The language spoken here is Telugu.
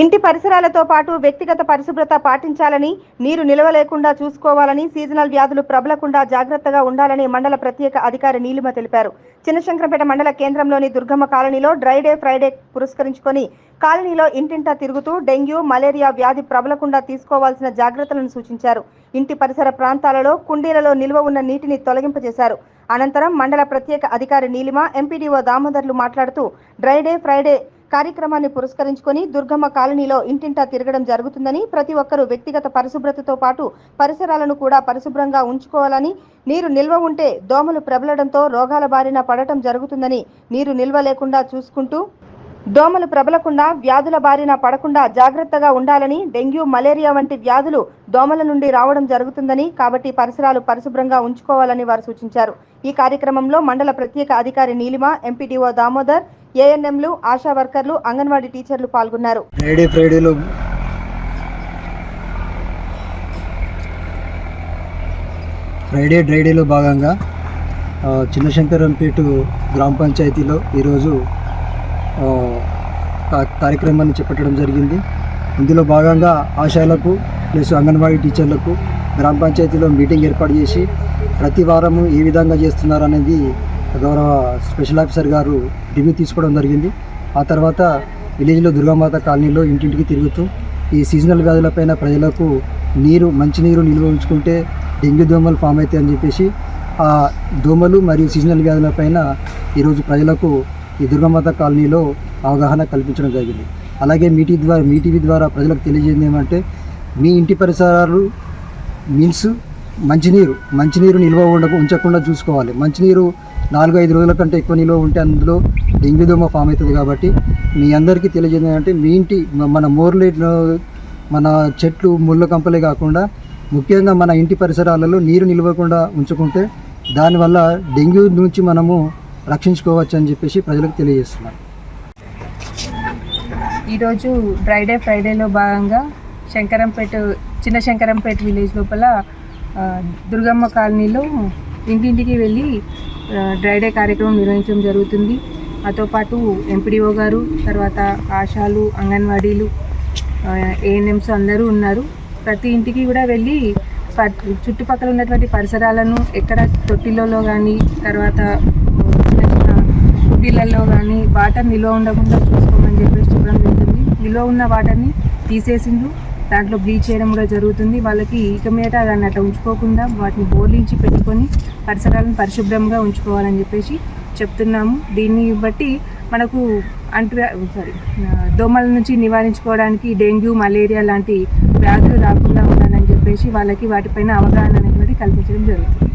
ఇంటి పరిసరాలతో పాటు వ్యక్తిగత పరిశుభ్రత పాటించాలని, నీరు నిల్వ లేకుండా చూసుకోవాలని, సీజనల్ వ్యాధులు ప్రబలకుండా జాగ్రత్తగా ఉండాలని మండల ప్రత్యేక అధికారి నీలిమ తెలిపారు. చిన్నశంకరంపేట మండల కేంద్రంలోని దుర్గమ్మ కాలనీలో డ్రై డే ఫ్రైడే పురస్కరించుకొని కాలనీలో ఇంటింటా తిరుగుతూ డెంగ్యూ, మలేరియా వ్యాధి ప్రబలకుండా తీసుకోవాల్సిన జాగ్రత్తలను సూచించారు. ఇంటి పరిసర ప్రాంతాలలో కుండీలలో నిల్వ ఉన్న నీటిని తొలగింపజేశారు. అనంతరం మండల ప్రత్యేక అధికారి నీలిమ, ఎంపీడీఓ దామోదర్లు మాట్లాడుతూ డ్రై డే ఫ్రైడే కార్యక్రమాన్ని పురస్కరించుకొని దుర్గమ్మ కాలనీలో ఇంటింటా తిరగడం జరుగుతుందని, ప్రతి ఒక్కరూ వ్యక్తిగత పరిశుభ్రతతో పాటు పరిసరాలను కూడా పరిశుభ్రంగా ఉంచుకోవాలని, నీరు నిల్వ ఉంటే దోమలు ప్రబలడంతో రోగాల బారిన పడటం జరుగుతుందని, నీరు నిల్వ లేకుండా చూసుకుంటూ దోమలు ప్రబలకుండా వ్యాధుల బారిన పడకుండా జాగ్రత్తగా ఉండాలని, డెంగ్యూ, మలేరియా వంటి వ్యాధులు దోమల నుండి రావడం జరుగుతుందని, కాబట్టి పరిసరాలు పరిశుభ్రంగా ఉంచుకోవాలని వారు సూచించారు. ఈ కార్యక్రమంలో మండల ప్రత్యేక అధికారి నీలిమ, ఎంపీడీఓ దామోదర్, ఏఎన్ఎంలు, ఆశా వర్కర్లు, అంగన్వాడీ టీచర్లు పాల్గొన్నారు. ఫ్రైడే డ్రై డేలో భాగంగా చిన్నశంకరంపేట గ్రామ పంచాయతీలో ఈరోజు కార్యక్రమాన్ని చేపట్టడం జరిగింది. ఇందులో భాగంగా ఆశాలకు ప్లస్ అంగన్వాడీ టీచర్లకు గ్రామ పంచాయతీలో మీటింగ్ ఏర్పాటు చేసి ప్రతి వారము ఏ విధంగా చేస్తున్నారు అనేది గౌరవ స్పెషల్ ఆఫీసర్ గారు రివ్యూ తీసుకోవడం జరిగింది. ఆ తర్వాత విలేజ్లో దుర్గామాత కాలనీలో ఇంటింటికి తిరుగుతూ ఈ సీజనల్ వ్యాధులపైన ప్రజలకు మంచినీరు నిల్వ ఉంచుకుంటే డెంగ్యూ దోమలు ఫామ్ అవుతాయి అని చెప్పేసి ఆ దోమలు మరియు సీజనల్ వ్యాధులపైన ఈరోజు ప్రజలకు ఈ దుర్గామాత కాలనీలో అవగాహన కల్పించడం జరిగింది. అలాగే మీ టీవీ ద్వారా ప్రజలకు తెలియజేయండి ఏమంటే, మీ ఇంటి పరిసరాలు మీన్స్ మంచినీరు నిల్వ ఉంచకుండా చూసుకోవాలి. మంచినీరు 4-5 రోజుల కంటే ఎక్కువ నిల్వ ఉంటే అందులో డెంగ్యూ దోమ ఫామ్ అవుతుంది. కాబట్టి మీ అందరికీ తెలియజేయండి అంటే, మీ ఇంటి మన చెట్లు ముళ్ళ కంపలే కాకుండా ముఖ్యంగా మన ఇంటి పరిసరాలలో నీరు నిల్వకుండా ఉంచుకుంటే దానివల్ల డెంగ్యూ నుంచి మనము రక్షించుకోవచ్చు అని చెప్పేసి ప్రజలకు తెలియజేస్తున్నాను. ఈరోజు డ్రై డే ఫ్రైడేలో భాగంగా చిన్న శంకరంపేట విలేజ్ లోపల దుర్గమ్మ కాలనీలో ఇంటింటికి వెళ్ళి డ్రై డే కార్యక్రమం నిర్వహించడం జరుగుతుంది. మాతో పాటు ఎంపీడీఓ గారు, తర్వాత ఆశాలు, అంగన్వాడీలు, ఏఎన్ఎంస్ అందరూ ఉన్నారు. ప్రతి ఇంటికి కూడా వెళ్ళి చుట్టుపక్కల ఉన్నటువంటి పరిసరాలను ఎక్కడ తొట్టిలలో కానీ, తర్వాత కుండీలలో కానీ వాటర్ నిల్వ ఉండకుండా చూసుకోమని చెప్పేసి చెప్పడం జరుగుతుంది. నిల్వ ఉన్న వాటర్ని తీసేసిండ్రు, దాంట్లో బ్లీచ్ చేయడం కూడా జరుగుతుంది. వాళ్ళకి ఇక మీద దాన్ని అట్లా ఉంచుకోకుండా వాటిని బోర్లించి పెట్టుకొని పరిసరాలను పరిశుభ్రంగా ఉంచుకోవాలని చెప్పేసి చెప్తున్నాము. దీన్ని బట్టి మనకు దోమల నుంచి నివారించుకోవడానికి డెంగ్యూ, మలేరియా లాంటి వ్యాధులు రాకుండా ఉండాలని చెప్పేసి వాళ్ళకి వాటిపైన అవగాహన అనేది కల్పించడం జరుగుతుంది.